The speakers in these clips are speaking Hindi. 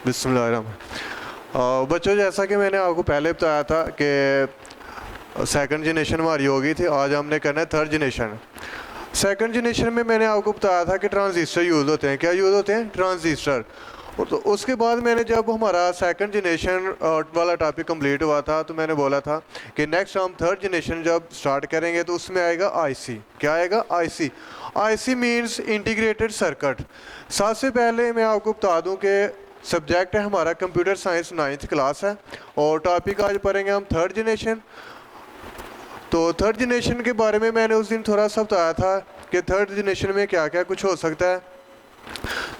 बिस्मिल्लाहिर्रहमान। बच्चों, जैसा कि मैंने आपको पहले बताया था कि सेकंड जनरेशन हमारी हो गई थी, आज हमने करना है थर्ड जनरेशन। सेकंड जनरेशन में मैंने आपको बताया था कि ट्रांजिस्टर यूज़ होते हैं। क्या यूज़ होते हैं? ट्रांजिस्टर। तो उसके बाद मैंने जब हमारा सेकंड जनरेशन वाला टॉपिक कंप्लीट हुआ था तो मैंने बोला था कि नेक्स्ट हम थर्ड जनरेशन जब स्टार्ट करेंगे तो उसमें आएगा आईसी। क्या आएगा? IC. IC means integrated circuit. सबसे पहले मैं आपको बता दूं कि सब्जेक्ट है हमारा कंप्यूटर साइंस, 9th क्लास है और टॉपिक आज पढ़ेंगे हम थर्ड जनरेशन। तो थर्ड जनरेशन के बारे में मैंने उस दिन थोड़ा सा बताया था कि थर्ड जनरेशन में क्या क्या कुछ हो सकता है।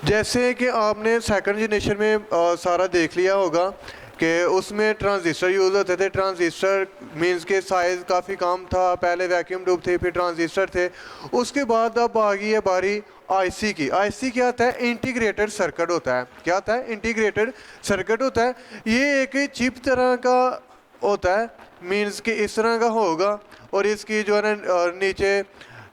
जैसे कि आपने सेकंड जनरेशन में सारा देख लिया होगा कि उसमें ट्रांजिस्टर यूज़ होते थे। ट्रांजिस्टर मींस के साइज़ काफ़ी कम था, पहले वैक्यूम ट्यूब थे, फिर ट्रांजिस्टर थे। उसके बाद अब आ गई है बारी आईसी की। आईसी क्या होता है? इंटीग्रेटेड सर्किट होता है। क्या होता है? इंटीग्रेटेड सर्किट होता है। ये एक चिप तरह का होता है, मींस कि इस तरह का होगा और इसकी जो है ना नीचे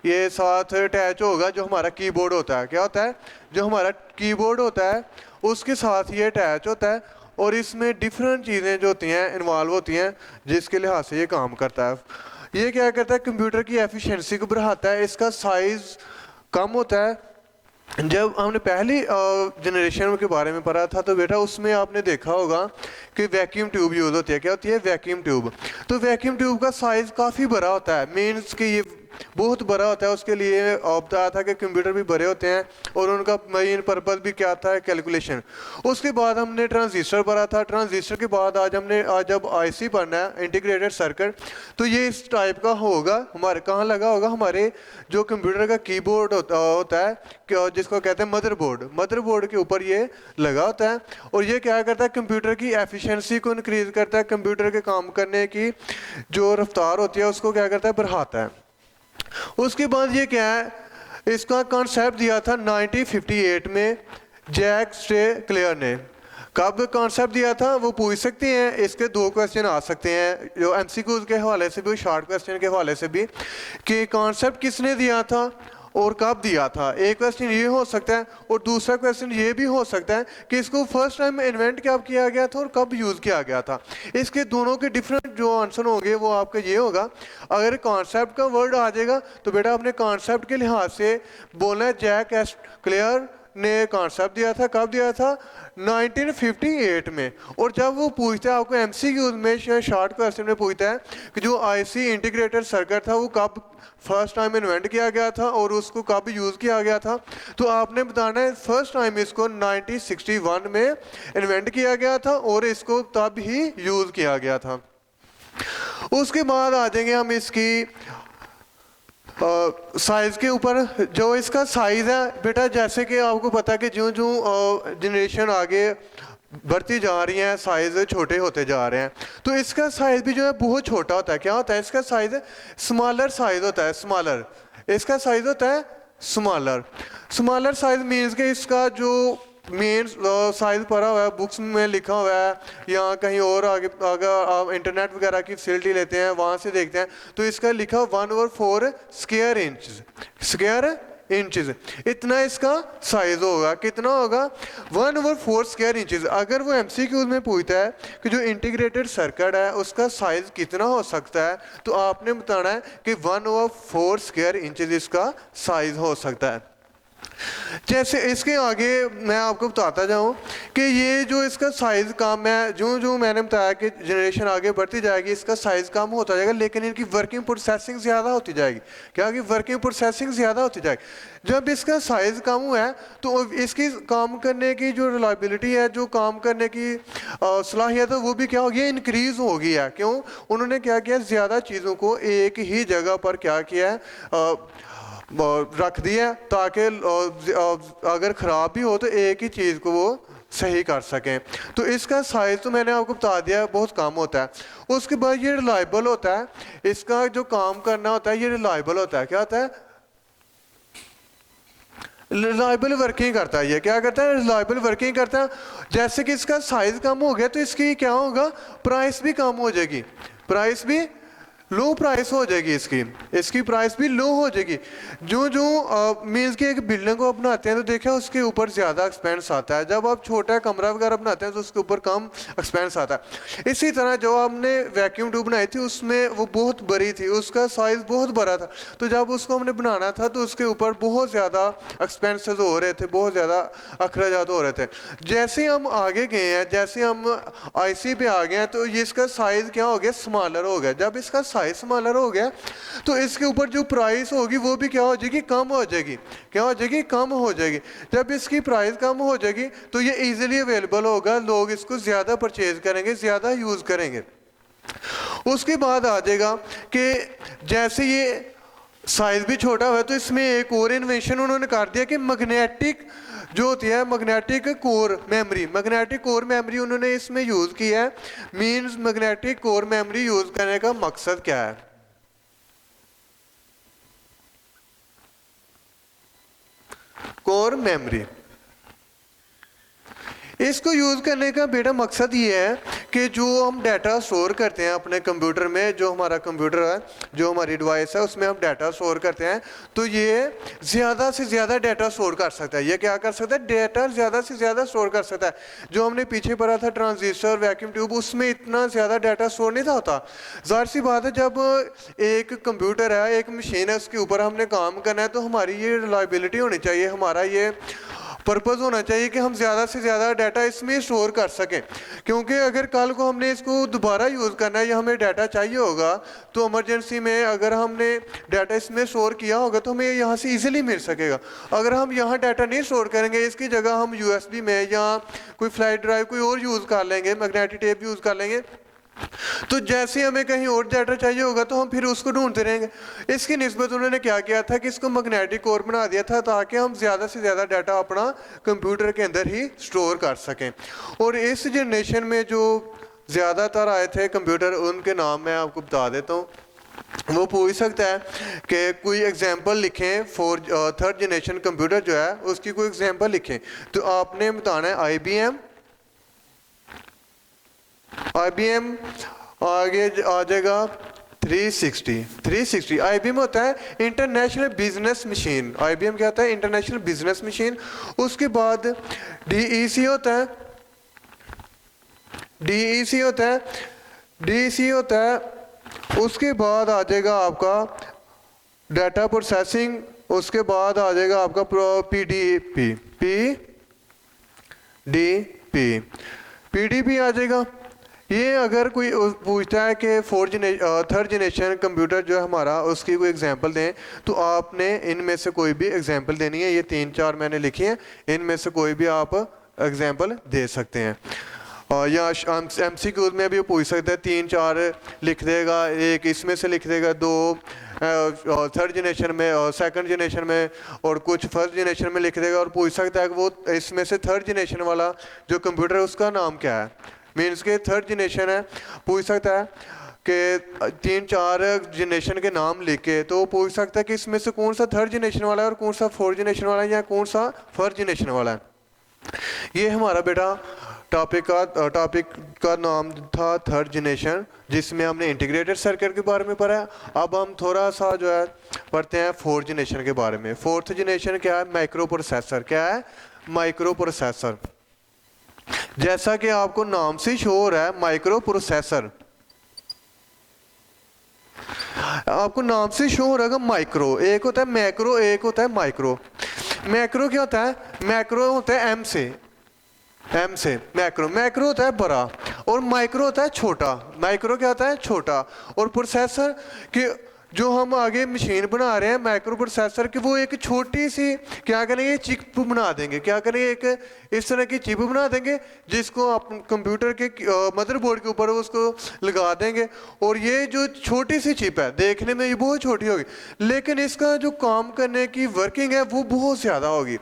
ये साथ अटैच होगा जो हमारा कीबोर्ड होता है। क्या होता है? जो हमारा कीबोर्ड होता है उसके साथ ये अटैच होता है और इसमें डिफरेंट चीज़ें जो होती हैं इन्वॉल्व होती हैं जिसके लिहाज से ये काम करता है। ये क्या करता है? कंप्यूटर की एफिशिएंसी को बढ़ाता है। इसका साइज़ कम होता है। जब हमने पहली जनरेशन के बारे में पढ़ा था तो बेटा उसमें आपने देखा होगा कि वैक्यूम ट्यूब यूज़ होती है। क्या होती है? Vacuum tube. तो वैक्यूम ट्यूब का साइज़ काफ़ी बड़ा होता है, मीन्स कि ये बहुत बड़ा होता है। उसके लिए बताया था कि कंप्यूटर भी बड़े होते हैं और उनका मेन पर्पज़ भी क्या था? कैलकुलेशन। उसके बाद हमने ट्रांजिस्टर पढ़ा था। ट्रांजिस्टर के बाद आज जब आईसी पढ़ना है, इंटीग्रेटेड सर्किट, तो ये इस टाइप का होगा। हमारे कहाँ लगा होगा? हमारे जो कंप्यूटर का कीबोर्ड होता है जिसको कहते हैं मदरबोर्ड। मदरबोर्ड के ऊपर ये लगा होता है और ये क्या करता है? कंप्यूटर की एफिशिएंसी को इंक्रीज़ करता है। कंप्यूटर के काम करने की जो रफ्तार होती है उसको क्या करता है? बढ़ाता है। उसके बाद ये क्या है? इसका कॉन्सेप्ट दिया था 1958 में जैक स्टे क्लेयर ने। कब कॉन्सेप्ट दिया था वो पूछ सकते हैं। इसके दो क्वेश्चन आ सकते हैं, जो एमसीक्यूज के हवाले से भी, शॉर्ट क्वेश्चन के हवाले से भी, कि कॉन्सेप्ट किसने दिया था और कब दिया था। एक क्वेश्चन ये हो सकता है और दूसरा क्वेश्चन ये भी हो सकता है कि इसको फर्स्ट टाइम इन्वेंट कब किया गया था और कब यूज़ किया गया था। इसके दोनों के डिफरेंट जो आंसर होंगे वो आपका ये होगा। अगर कॉन्सेप्ट का वर्ड आ जाएगा तो बेटा आपने कॉन्सेप्ट के लिहाज से बोलना है जैक एस क्लेयर ने कॉन्सेप्ट दिया था। कब दिया था? 1958 में। और जब वो पूछता है आपको एमसीक्यूज में, शॉर्ट क्वेश्चन में पूछता है कि जो आईसी इंटीग्रेटेड सर्किट था वो कब फर्स्ट टाइम इन्वेंट किया गया था और उसको कब यूज़ किया गया था, तो आपने बताना है फर्स्ट टाइम इसको 1961 में इन्वेंट किया गया था और इसको तब ही यूज़ किया गया था। उसके बाद आ जाएंगे हम इसकी साइज़ के ऊपर। जो इसका साइज़ है बेटा, जैसे कि आपको पता है कि जो जो जनरेशन आगे बढ़ती जा रही हैं साइज़ छोटे होते जा रहे हैं, तो इसका साइज़ भी जो है बहुत छोटा होता है। क्या होता है? इसका साइज़ स्मॉलर साइज़ होता है। स्मॉलर इसका साइज़ होता है। स्मॉलर स्मॉलर साइज़ मीन्स के इसका जो मेन साइज़ पड़ा हुआ है, बुक्स में लिखा हुआ है या कहीं और आगे अगर आप इंटरनेट वगैरह की फैसिलिटी लेते हैं वहाँ से देखते हैं तो इसका लिखा 1/4 स्क्वायर इंचज़ इतना इसका साइज़ होगा। कितना होगा? 1/4 स्क्वायर इंचज़। अगर वो एमसीक्यूज में पूछता है कि जो इंटीग्रेटेड सर्किट है उसका साइज़ कितना हो सकता है तो आपने बताना है कि 1/4 स्क्वायर इंचज़ इसका साइज़ हो सकता है। जैसे इसके आगे मैं आपको बताता जाऊं कि ये जो इसका साइज़ कम है, जो मैंने बताया कि जनरेशन आगे बढ़ती जाएगी इसका साइज़ कम होता जाएगा, लेकिन इनकी वर्किंग प्रोसेसिंग ज़्यादा होती जाएगी। क्या कि वर्किंग प्रोसेसिंग ज़्यादा होती जाएगी। जब इसका साइज़ कम हुआ है तो इसकी काम करने की जो रिलायबिलिटी है, जो काम करने की सलाहियत है, वो भी क्या होगी? इंक्रीज़ हो गई है। क्यों? उन्होंने क्या किया? ज़्यादा चीज़ों को एक ही जगह पर क्या किया है? रख दिया ताकि अगर ख़राब भी हो तो एक ही चीज़ को वो सही कर सकें। तो इसका साइज़ तो मैंने आपको बता दिया बहुत कम होता है। उसके बाद ये रिलायबल होता है। इसका जो काम करना होता है ये रिलायबल होता है। क्या होता है? रिलायबल वर्किंग करता है। ये क्या करता है? रिलायबल वर्किंग करता है। जैसे कि इसका साइज़ कम हो गया तो इसकी क्या होगा? प्राइस भी कम हो जाएगी। प्राइस भी लो प्राइस हो जाएगी इसकी प्राइस भी लो हो जाएगी। जो जो मीन्स कि एक बिल्डिंग को आप बनाते हैं तो देखिए उसके ऊपर ज़्यादा एक्सपेंस आता है, जब आप छोटा कमरा वगैरह बनाते हैं तो उसके ऊपर कम एक्सपेंस आता है। इसी तरह जो आपने वैक्यूम ट्यूब बनाई थी उसमें वो बहुत बड़ी थी, उसका साइज़ बहुत बड़ा था, तो जब उसको हमने बनाना था तो उसके ऊपर बहुत ज़्यादा एक्सपेंसेस हो रहे थे, बहुत ज़्यादा अखराजात हो रहे थे। जैसे हम आगे गए हैं, जैसे हम आईसी पे आ गए हैं, तो ये इसका साइज़ क्या हो गया, स्मॉलर हो गया। जब इसका साइज स्मॉलर हो गया तो इसके ऊपर जो प्राइस होगी वो भी क्या हो जाएगी, कम हो जाएगी। क्या हो जाएगी, कम हो जाएगी। जब इसकी प्राइस कम हो जाएगी तो ये इजीली अवेलेबल होगा, लोग इसको ज़्यादा परचेज करेंगे, ज़्यादा यूज़ करेंगे। उसके बाद आ जाएगा कि जैसे ये साइज भी छोटा हुआ तो इसमें एक और इन्वेंशन उन्होंने कर दिया कि मैग्नेटिक जो होती है magnetic core memory, magnetic core memory उन्होंने इसमें यूज़ किया है। Means magnetic core memory use करने का मकसद क्या है, कोर मेमोरी इसको यूज़ करने का बेटा मकसद ये है कि जो हम डाटा स्टोर करते हैं अपने कंप्यूटर में, जो हमारा कंप्यूटर है, जो हमारी डिवाइस है, उसमें हम डाटा स्टोर करते हैं, तो ये ज़्यादा से ज़्यादा डाटा स्टोर कर सकता है। ये क्या कर सकता है, डाटा ज़्यादा से ज़्यादा स्टोर कर सकता है। जो हमने पीछे पढ़ा था ट्रांजिस्टर, वैक्यूम ट्यूब, उसमें इतना ज़्यादा डाटा स्टोर नहीं था होता। ज़ाहिर सी बात है, जब एक कंप्यूटर है, एक मशीन है, उसके ऊपर हमने काम करना है तो हमारी ये रिलायबिलिटी होनी चाहिए, हमारा ये पर्पज़ होना चाहिए कि हम ज़्यादा से ज़्यादा डाटा इसमें स्टोर कर सकें। क्योंकि अगर कल को हमने इसको दोबारा यूज़ करना है या हमें डाटा चाहिए होगा तो इमरजेंसी में अगर हमने डाटा इसमें स्टोर किया होगा तो हमें यहाँ से इजीली मिल सकेगा। अगर हम यहाँ डाटा नहीं स्टोर करेंगे, इसकी जगह हम यूएसबी में या कोई फ्लैश ड्राइव कोई और यूज़ कर लेंगे, मैग्नेटिक टेप यूज़ कर लेंगे, तो जैसे हमें कहीं और डाटा चाहिए होगा तो हम फिर उसको ढूंढते रहेंगे। इसकी निस्बत उन्होंने क्या किया था कि इसको मैग्नेटिक कोर बना दिया था ताकि हम ज़्यादा से ज़्यादा डाटा अपना कंप्यूटर के अंदर ही स्टोर कर सकें। और इस जनरेशन में जो ज़्यादातर आए थे कंप्यूटर, उनके नाम मैं आपको बता देता हूँ। वो पूछ सकता है कि कोई एग्जांपल लिखें फॉर थर्ड जनरेशन कंप्यूटर जो है उसकी कोई एग्जांपल लिखें, तो आपने बताना है IBM आगे आ जाएगा 360 IBM होता है इंटरनेशनल बिजनेस मशीन। IBM क्या होता है, इंटरनेशनल बिजनेस मशीन। उसके बाद DEC होता है, DEC होता है। उसके बाद आ जाएगा आपका डाटा प्रोसेसिंग, उसके बाद आ जाएगा आपका PDP आ जाएगा। ये अगर कोई पूछता है कि थर्ड जनरेशन कंप्यूटर जो है हमारा, उसकी कोई एग्जांपल दें, तो आपने इनमें से कोई भी एग्जांपल देनी है। ये 3-4 मैंने लिखी हैं, इनमें से कोई भी आप एग्जांपल दे सकते हैं। या MCQ में भी पूछ सकते हैं, 3-4 लिख देगा, एक इसमें से लिख देगा, 2 थर्ड जनरेशन में और सेकंड जनरेशन में और कुछ फर्स्ट जनरेशन में लिख देगा, और पूछ सकता है कि वो इसमें से थर्ड जनरेशन वाला जो कंप्यूटर है उसका नाम क्या है। मीन्स के थर्ड जनरेशन है, पूछ सकता है कि 3-4 जनरेशन के नाम लिख के, तो वो पूछ सकता है कि इसमें से कौन सा थर्ड जनरेशन वाला है और कौन सा फोर्थ जनरेशन वाला है या कौन सा फर्स्ट जनरेशन वाला है। ये हमारा बेटा टॉपिक का नाम था थर्ड जनरेशन, जिसमें हमने इंटीग्रेटेड सर्किट के बारे में पढ़ा। अब हम थोड़ा सा जो है पढ़ते हैं फोर्थ जनरेशन के बारे में। फोर्थ जनरेशन क्या है, माइक्रो प्रोसेसर। क्या है, माइक्रो प्रोसेसर। जैसा कि आपको नाम से शो हो रहा है माइक्रो प्रोसेसर, आपको नाम से शो हो रहा है माइक्रो। एक होता है मैक्रो, एक होता है माइक्रो। मैक्रो क्या होता है, मैक्रो होता है एम से मैक्रो होता है बड़ा और माइक्रो होता है छोटा। माइक्रो क्या होता है, छोटा। और प्रोसेसर कि जो हम आगे मशीन बना रहे हैं माइक्रो प्रोसेसर की, वो एक छोटी सी क्या करेंगे, चिप बना देंगे। क्या करेंगे, एक इस तरह की चिप बना देंगे जिसको आप कंप्यूटर के मदरबोर्ड के ऊपर उसको लगा देंगे। और ये जो छोटी सी चिप है देखने में ये बहुत छोटी होगी, लेकिन इसका जो काम करने की वर्किंग है वो बहुत ज़्यादा होगी।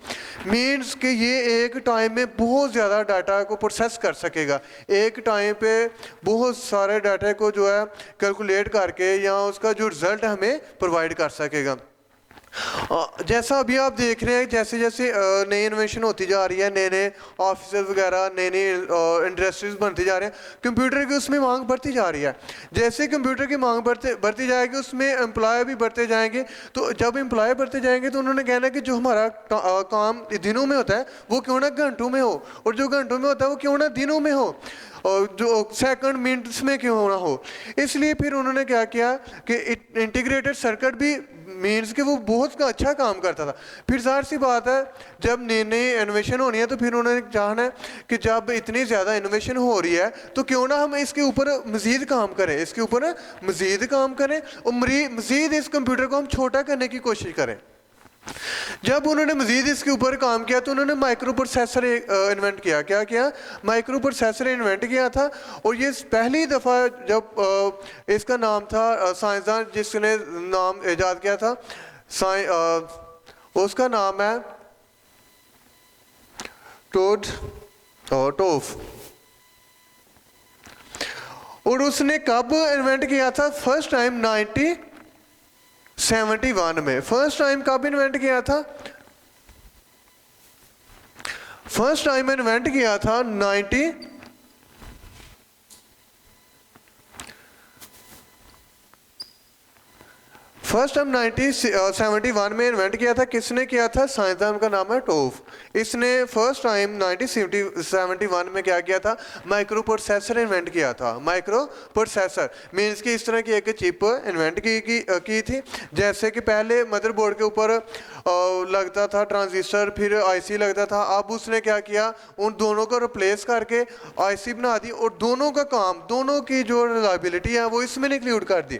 मीन्स कि ये एक टाइम में बहुत ज़्यादा डाटा को प्रोसेस कर सकेगा, एक टाइम पे बहुत सारे डाटा को जो है कैलकुलेट करके या उसका जो रिजल्ट हमें प्रोवाइड कर सकेगा। जैसा अभी आप देख रहे हैं, जैसे जैसे नई इन्वेंशन होती जा रही है, नए नए ऑफिस वगैरह, नई नई इंडस्ट्रीज बनती जा रहे हैं, कंप्यूटर की उसमें मांग बढ़ती जा रही है। जैसे कंप्यूटर की मांग बढ़ती जाएगी, उसमें एम्प्लॉय भी बढ़ते जाएंगे। तो जब एम्प्लॉय बढ़ते जाएंगे तो उन्होंने कहना कि जो हमारा काम दिनों में होता है वो क्यों ना घंटों में हो, और जो घंटों में होता है वो क्यों ना दिनों में हो, और जो सेकंड मिनट्स में क्यों ना हो। इसलिए फिर उन्होंने क्या किया कि इंटीग्रेटेड सर्किट भी मीन्स कि वो बहुत का अच्छा काम करता था। फिर ज़ाहिर सी बात है, जब नई नई इन्वेशन होनी है तो फिर उन्होंने चाहना है कि जब इतनी ज़्यादा इन्वेशन हो रही है तो क्यों ना हम इसके ऊपर मज़ीद काम करें, इसके ऊपर मज़ीद काम करें और मज़ीद इस कंप्यूटर को हम छोटा करने की कोशिश करें। जब उन्होंने मज़ीद इसके ऊपर काम किया तो उन्होंने माइक्रो प्रोसेसर इन्वेंट किया। क्या किया? माइक्रो प्रोसेसर इन्वेंट किया था। और ये पहली दफ़ा जब इसका नाम था साइंसदान जिसने नाम ईजाद किया था, उसका नाम है टोफ। और उसने कब इन्वेंट किया था? फर्स्ट टाइम 1971 में। फर्स्ट टाइम कब इन्वेंट किया था? फर्स्ट टाइम इन्वेंट किया था फर्स्ट टाइम 1971 में इन्वेंट किया था। किसने किया था? साइंसदान का नाम है टोफ। इसने फर्स्ट टाइम 1971 में क्या किया था? माइक्रो प्रोसेसर इन्वेंट किया था। माइक्रो प्रोसेसर मीन्स कि इस तरह की एक चिप इन्वेंट की थी। जैसे कि पहले मदरबोर्ड के ऊपर लगता था ट्रांजिस्टर, फिर आईसी लगता था। अब उसने क्या किया? उन दोनों को रिप्लेस करके आईसी बना दी और दोनों का काम, दोनों की जो रिलायबिलिटी है वो इसमें इंक्लूड कर दी।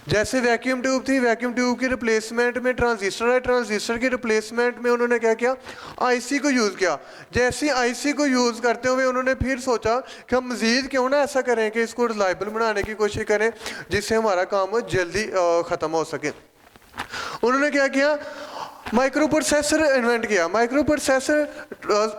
जैसे वैक्यूम ट्यूब थी, वैक्यूम ट्यूब की रिप्लेसमेंट में ट्रांजिस्टर है, ट्रांजिस्टर की रिप्लेसमेंट में उन्होंने क्या किया? आईसी को यूज़ किया। जैसे आईसी को यूज़ करते हुए उन्होंने फिर सोचा कि हम मज़ीद क्यों ना ऐसा करें कि इसको रिलायबल बनाने की कोशिश करें जिससे हमारा काम जल्दी ख़त्म हो सके। उन्होंने क्या किया? माइक्रो प्रोसेसर इन्वेंट किया। माइक्रो प्रोसेसर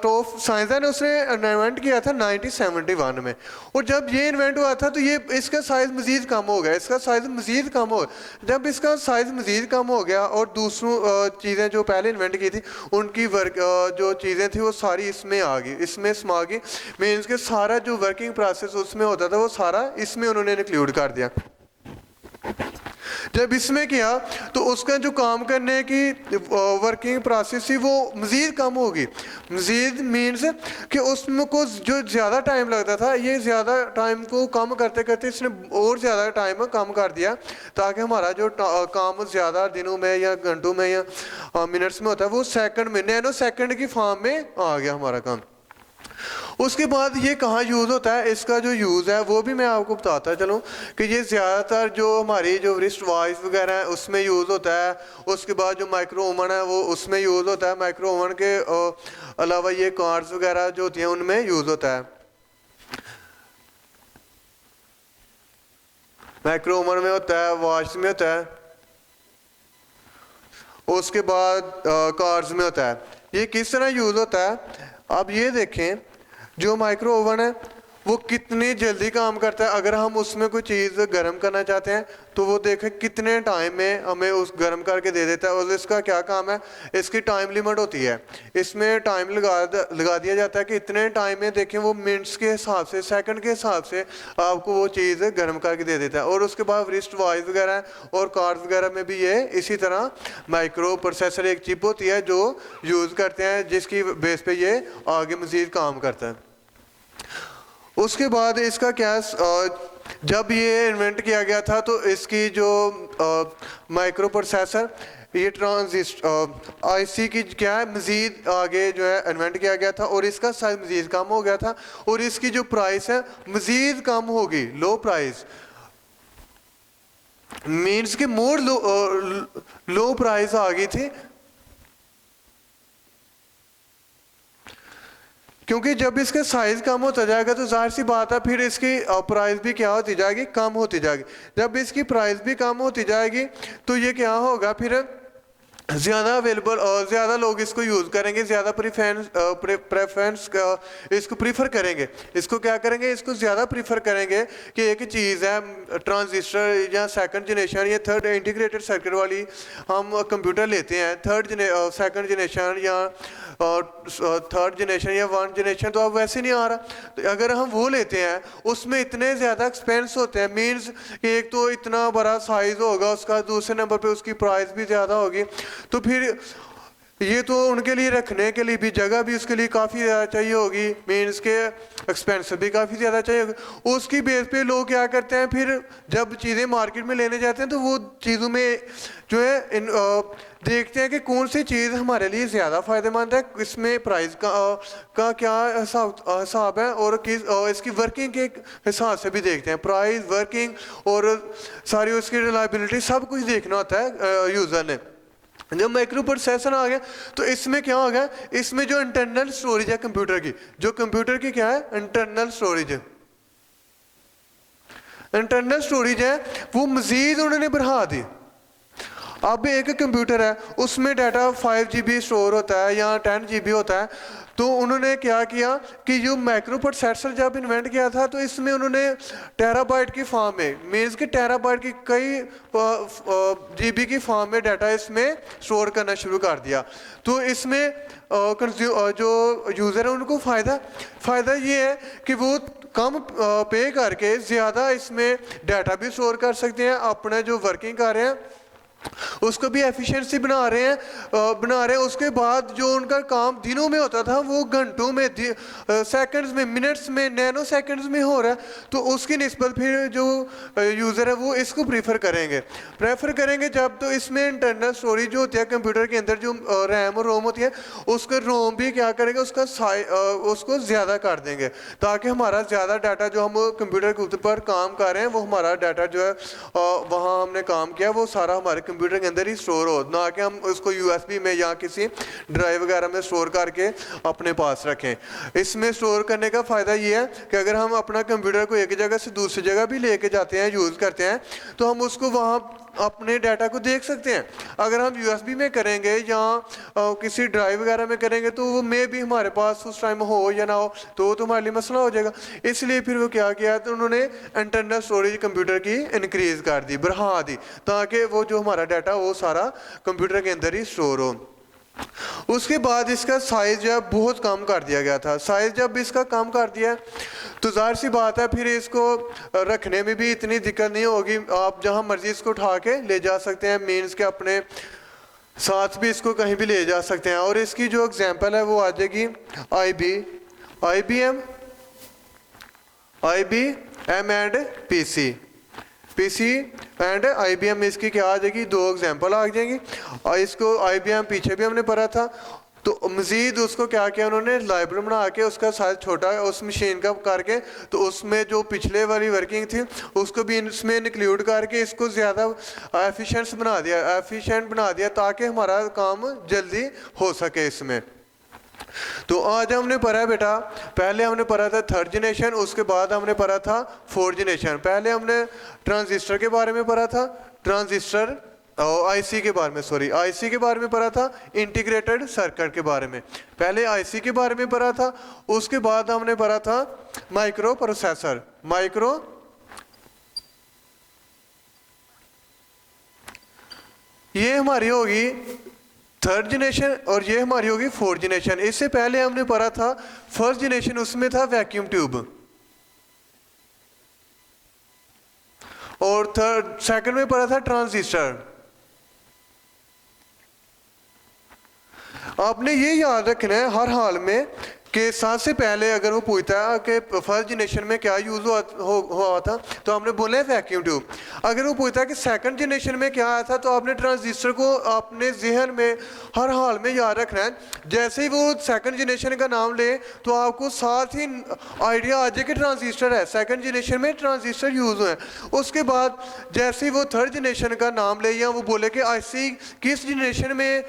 टोफ साइंसदान ने उसने इन्वेंट किया था 1971 में। और जब ये इन्वेंट हुआ था तो ये इसका साइज़ मज़ीद कम हो गया, इसका साइज़ मज़ीद कम हो। जब इसका साइज़ मज़ीद कम हो गया और दूसरों चीज़ें जो पहले इन्वेंट की थी उनकी जो चीज़ें थी वो सारी इसमें आ गई, इसमें समा गई। मीन्स के सारा जो वर्किंग प्रोसेस उसमें होता था वो सारा इसमें उन्होंने इंक्लूड कर दिया। जब इसमें किया तो उसका जो काम करने की वर्किंग प्रोसेस थी वो मज़ीद कम होगी। मज़ीद मीन्स कि उसमें को जो ज़्यादा टाइम लगता था, ये ज़्यादा टाइम को कम करते करते इसने और ज़्यादा टाइम कम कर दिया ताकि हमारा जो काम ज़्यादा दिनों में या घंटों में या मिनट्स में होता है वो सेकंड में, नैनो सेकंड की फॉर्म में आ गया हमारा काम। उसके बाद ये कहाँ यूज़ होता है, इसका जो यूज़ है वो भी मैं आपको बताता चलूँ कि ये ज़्यादातर जो हमारी जो रिस्ट वॉच वगैरह है उसमें यूज़ होता है। उसके बाद जो माइक्रो ओवन है वो उसमें यूज़ होता है। माइक्रो ओवन के अलावा ये कार्स वगैरह जो होती हैं उनमें यूज़ होता है। माइक्रो ओवन में होता है, वॉच में होता है, उसके बाद कार्स में होता है। ये किस तरह यूज़ होता है अब ये देखें। जो माइक्रो ओवन है वो कितनी जल्दी काम करता है। अगर हम उसमें कोई चीज़ गर्म करना चाहते हैं तो वो देखें कितने टाइम में हमें उस गर्म करके दे देता है। और इसका क्या काम है? इसकी टाइम लिमिट होती है, इसमें टाइम लगा दिया जाता है कि इतने टाइम में देखें वो मिनट्स के हिसाब से, सेकंड के हिसाब से आपको वो चीज़ गर्म करके दे देता है। और उसके बाद रिस्ट वॉच वगैरह और कार्स वगैरह में भी ये इसी तरह माइक्रो प्रोसेसर एक चिप होती है जो यूज़ करते हैं, जिसकी बेस पे ये आगे मज़ीद काम करता है। उसके बाद इसका क्या, जब ये इन्वेंट किया गया था तो इसकी जो माइक्रो प्रोसेसर, ये ट्रांजिस्टर आईसी की क्या है मज़ीद आगे जो है इन्वेंट किया गया था और इसका साइज मज़ीद कम हो गया था और इसकी जो प्राइस है मज़ीद कम होगी, लो प्राइस मीन्स कि मोर लो प्राइस आ गई थी। क्योंकि जब इसका साइज़ कम होता जाएगा तो जाहिर सी बात है फिर इसकी प्राइस भी क्या होती जाएगी? कम होती जाएगी। जब इसकी प्राइस भी कम होती जाएगी तो ये क्या होगा? फिर ज़्यादा अवेलेबल और ज़्यादा लोग इसको यूज़ करेंगे, ज़्यादा प्रेफरेंस इसको प्रीफर करेंगे। इसको क्या करेंगे, इसको ज़्यादा प्रीफर करेंगे कि एक चीज़ है ट्रांजिस्टर या सेकंड जनरेशन या थर्ड इंटीग्रेटेड सर्किट वाली हम कंप्यूटर लेते हैं, सेकंड जनरेशन या थर्ड जनरेशन या वन जनरेशन, तो अब वैसे नहीं आ रहा। तो अगर हम वो लेते हैं उसमें इतने ज़्यादा एक्सपेंस होते हैं, मीन्स एक तो इतना बड़ा साइज़ होगा उसका, दूसरे नंबर पे उसकी प्राइस भी ज़्यादा होगी, तो फिर ये तो उनके लिए रखने के लिए भी जगह भी उसके लिए काफ़ी ज़्यादा चाहिए होगी, मीन्स के एक्सपेंसिव भी काफ़ी ज़्यादा चाहिए होगी। उसकी बेस पे लोग क्या करते हैं, फिर जब चीज़ें मार्केट में लेने जाते हैं तो वो चीज़ों में जो है देखते हैं कि कौन सी चीज़ हमारे लिए ज़्यादा फ़ायदेमंद है, इसमें प्राइस का क्या हिसाब है, और इसकी वर्किंग के हिसाब से भी देखते हैं, प्राइस, वर्किंग और सारी उसकी रिलायबिलिटी सब कुछ देखना होता है यूज़र ने। जब माइक्रो प्रोसेसर आ गया तो इसमें क्या हो गया, इसमें जो इंटरनल स्टोरेज है कंप्यूटर की, जो कंप्यूटर की क्या है इंटरनल स्टोरेज है, इंटरनल स्टोरेज है वो मज़ीद उन्होंने बढ़ा दी। अब एक कंप्यूटर है उसमें डाटा 5 GB स्टोर होता है या 10 GB होता है, तो उन्होंने क्या किया कि जो माइक्रो प्रोसेसर जब इन्वेंट किया था तो इसमें उन्होंने टेराबाइट की फॉर्म में, मीन्स कि टेराबाइट की कई GB की फॉर्म में डाटा इसमें स्टोर करना शुरू कर दिया। तो इसमें जो यूज़र है उनको फ़ायदा ये है कि वो कम पे करके ज़्यादा इसमें डाटा भी स्टोर कर सकते हैं, अपना जो वर्किंग कर रहे हैं उसको भी एफिशिएंसी बना रहे हैं। उसके बाद जो उनका काम दिनों में होता था वो घंटों में, सेकंड्स में, मिनट्स में, नैनो सेकंड्स में हो रहा है, तो उसकी निस्बत फिर जो यूज़र है वो इसको प्रेफर करेंगे जब तो इसमें इंटरनल स्टोरेज जो होती है कंप्यूटर के अंदर, जो रैम और रोम होती है, उसका रोम भी क्या करेंगे, उसको ज़्यादा कर देंगे ताकि हमारा ज़्यादा डाटा जो हम कंप्यूटर के ऊपर काम कर रहे हैं वो हमारा डाटा जो है वहाँ हमने काम किया वो सारा हमारे कंप्यूटर के अंदर ही स्टोर हो, ना कि हम उसको USB में या किसी ड्राइव वगैरह में स्टोर करके अपने पास रखें। इसमें स्टोर करने का फ़ायदा ये है कि अगर हम अपना कंप्यूटर को एक जगह से दूसरी जगह भी लेके जाते हैं, यूज़ करते हैं, तो हम उसको वहाँ अपने डाटा को देख सकते हैं। अगर हम USB में करेंगे या किसी ड्राइव वगैरह में करेंगे तो वो मे भी हमारे पास उस टाइम हो या ना हो, तो वो हमारे लिए मसला हो जाएगा। इसलिए फिर वो क्या किया, तो उन्होंने इंटरनल स्टोरेज कंप्यूटर की इंक्रीज़ कर दी, बढ़ा दी, ताकि वो जो हमारा डाटा वो सारा कंप्यूटर के अंदर ही स्टोर हो। उसके बाद इसका साइज़ जो है बहुत कम कर दिया गया था। साइज़ जब इसका कम कर दिया तो ज़ाहिर सी बात है फिर इसको रखने में भी इतनी दिक्कत नहीं होगी, आप जहां मर्जी इसको उठा के ले जा सकते हैं, मीन्स के अपने साथ भी इसको कहीं भी ले जा सकते हैं। और इसकी जो एग्जांपल है वो आ जाएगी IBM and PC and IBM, इसकी क्या आ जाएगी, दो एग्जांपल आ जाएंगी। और इसको IBM पीछे भी हमने पढ़ा था, तो मज़ीद उसको क्या किया उन्होंने, लाइब्रेरी बना के उसका साइज छोटा उस मशीन का करके, तो उसमें जो पिछले वाली वर्किंग थी उसको भी इसमें इंक्लूड करके इसको ज़्यादा एफिशिएंट बना दिया ताकि हमारा काम जल्दी हो सके इसमें। तो आज हमने पढ़ा बेटा, पहले हमने पढ़ा था थर्ड जनरेशन, उसके बाद हमने पढ़ा था फोर्थ जनरेशन। पहले हमने ट्रांजिस्टर के बारे में पढ़ा था, ट्रांजिस्टर IC के बारे में, IC के बारे में पढ़ा था, इंटीग्रेटेड सर्किट के बारे में। पहले IC के बारे में पढ़ा था, उसके बाद हमने पढ़ा था माइक्रो प्रोसेसर। ये हमारी होगी थर्ड जनरेशन और ये हमारी होगी फोर्थ जनरेशन। इससे पहले हमने पढ़ा था फर्स्ट जनरेशन, उसमें था वैक्यूम ट्यूब, और सेकंड में पढ़ा था ट्रांजिस्टर। आपने ये याद रखना है हर हाल में कि सबसे पहले अगर वो पूछता है कि फर्स्ट जनरेशन में क्या यूज़ हुआ था तो हमने बोला है वैक्यूम ट्यूब। अगर वो पूछता है कि सेकंड जनरेशन में क्या आया था तो आपने ट्रांजिस्टर को अपने जहन में हर हाल में याद रखना है। जैसे ही वो सेकंड जनरेशन का नाम ले तो आपको साथ ही आइडिया आ जाए कि ट्रांजिस्टर है, सेकंड जनरेशन में ट्रांजिस्टर यूज़ हुए हैं। उसके बाद जैसे ही वो थर्ड जनरेशन का नाम ले या वो बोले कि IC किस जनरेशन में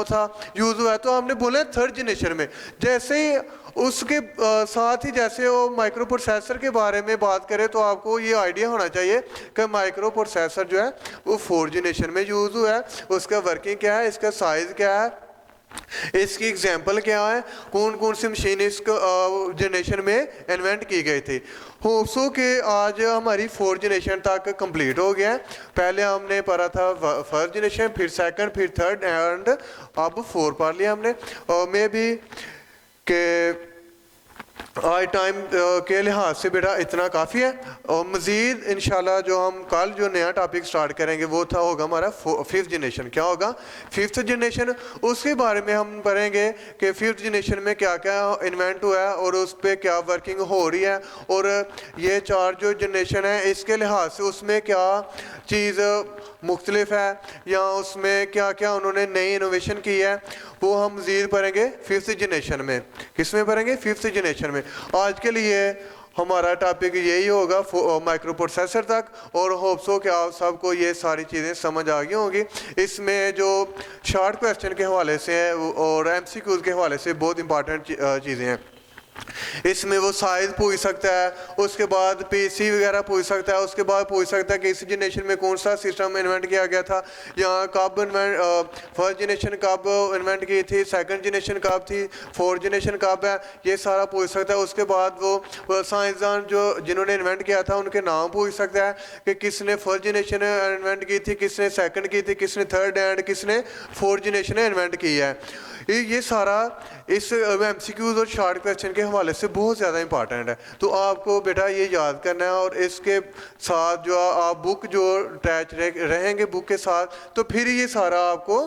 था यूज़ हुआ है तो हमने बोला थर्ड जनरेशन में। जैसे ही उसके साथ ही जैसे वो माइक्रो प्रोसेसर के बारे में बात करें तो आपको ये आइडिया होना चाहिए कि माइक्रो प्रोसेसर जो है वो 4 जनरेशन में यूज़ हुआ है, उसका वर्किंग क्या है, इसका साइज़ क्या है, इसकी एग्जाम्पल क्या है, कौन कौन सी मशीन इस जनरेशन में इन्वेंट की गई थी। होप्सो कि आज हमारी 4 जनरेशन तक कंप्लीट हो गया है। पहले हमने पढ़ा था फर्स्ट जनरेशन, फिर सेकंड, फिर थर्ड एंड अब 4 पढ़ लिया हमने। और मे भी कि आज टाइम के लिहाज से बेटा इतना काफ़ी है। और मज़ीद इंशाल्लाह जो हम कल जो नया टॉपिक स्टार्ट करेंगे वो होगा हमारा 5th जनरेशन। क्या होगा 5th जनरेशन, उसके बारे में हम पढ़ेंगे कि 5th जनरेशन में क्या क्या इन्वेंट हुआ है और उस पर क्या वर्किंग हो रही है, और ये 4 जो जनरेशन है इसके लिहाज से उसमें क्या चीज़ मुख्तलिफ है या उसमें क्या क्या उन्होंने नई इनोवेशन की है, वो हम मज़ीद पढ़ेंगे 5th जनरेशन में। किस में पढ़ेंगे? 5th जनरेशन में। आज के लिए हमारा टॉपिक यही होगा माइक्रो प्रोसेसर तक, और होप्स हो कि आप सबको ये सारी चीज़ें समझ आ गई होंगी। इसमें जो शॉर्ट क्वेश्चन के हवाले से है और MCQs के हवाले से बहुत इंपॉर्टेंट चीज़ें हैं। इसमें वो साइज पूछ सकता है, उसके बाद PC वगैरह पूछ सकता है, उसके बाद पूछ सकता है कि इस जनरेशन में कौन सा सिस्टम इन्वेंट किया गया था, या कब फर्स्ट जनरेशन कब इन्वेंट की थी, सेकंड जनरेशन कब थी, 4th जनरेशन कब है, ये सारा पूछ सकता है। उसके बाद वो साइंसदान जो जिन्होंने इन्वेंट किया था उनके नाम पूछ सकता है कि किसने फर्स्ट जनरेशन इन्वेंट की थी, किसने सेकंड की थी, किसने थर्ड एंड किसने 4th जनरेशन इन्वेंट की है। ये सारा इस MCQs और शॉर्ट क्वेश्चन के हवाले से बहुत ज़्यादा इंपॉर्टेंट है। तो आपको बेटा ये याद करना है, और इसके साथ जो आप बुक जो अटैच रहेंगे बुक के साथ, तो फिर ये सारा आपको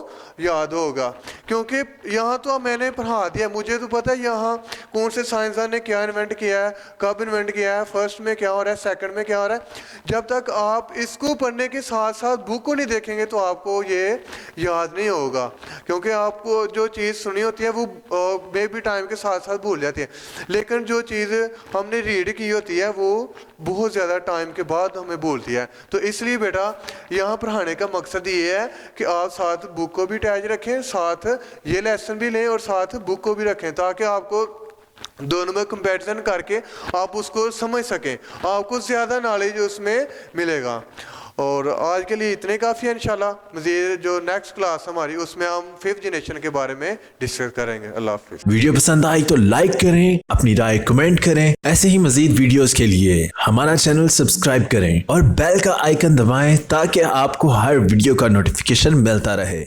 याद होगा। क्योंकि यहाँ तो मैंने पढ़ा दिया, मुझे तो पता है यहाँ कौन से साइंसदान ने क्या इन्वेंट किया है, कब इन्वेंट किया है, फर्स्ट में क्या हो रहा है, सेकंड में क्या हो रहा है। जब तक आप इसको पढ़ने के साथ साथ बुक को नहीं देखेंगे तो आपको ये याद नहीं होगा, क्योंकि आपको जो चीज़ सुनी होती है वो मे भी टाइम के साथ साथ भूल जाती है, लेकिन जो चीज़ हमने रीड की होती है वो बहुत ज़्यादा टाइम के बाद हमें भूलती है। तो इसलिए बेटा यहाँ पढ़ाने का मकसद ये है कि आप साथ बुक को भी अटैच रखें, साथ ये लेसन भी लें और साथ बुक को भी रखें, ताकि आपको दोनों में कंपैरिजन करके आप उसको समझ सकें, आपको ज़्यादा नॉलेज उसमें मिलेगा। और आज के लिए इतने काफ़ी है। इंशाल्लाह मज़ीद जो नेक्स्ट क्लास हमारी उसमें हम 5th जनरेशन के बारे में डिस्कस करेंगे। अल्लाह हाफ़िज़। वीडियो पसंद आई तो लाइक करें, अपनी राय कमेंट करें। ऐसे ही मज़ीद वीडियोस के लिए हमारा चैनल सब्सक्राइब करें और बेल का आइकन दबाएं ताकि आपको हर वीडियो का नोटिफिकेशन मिलता रहे।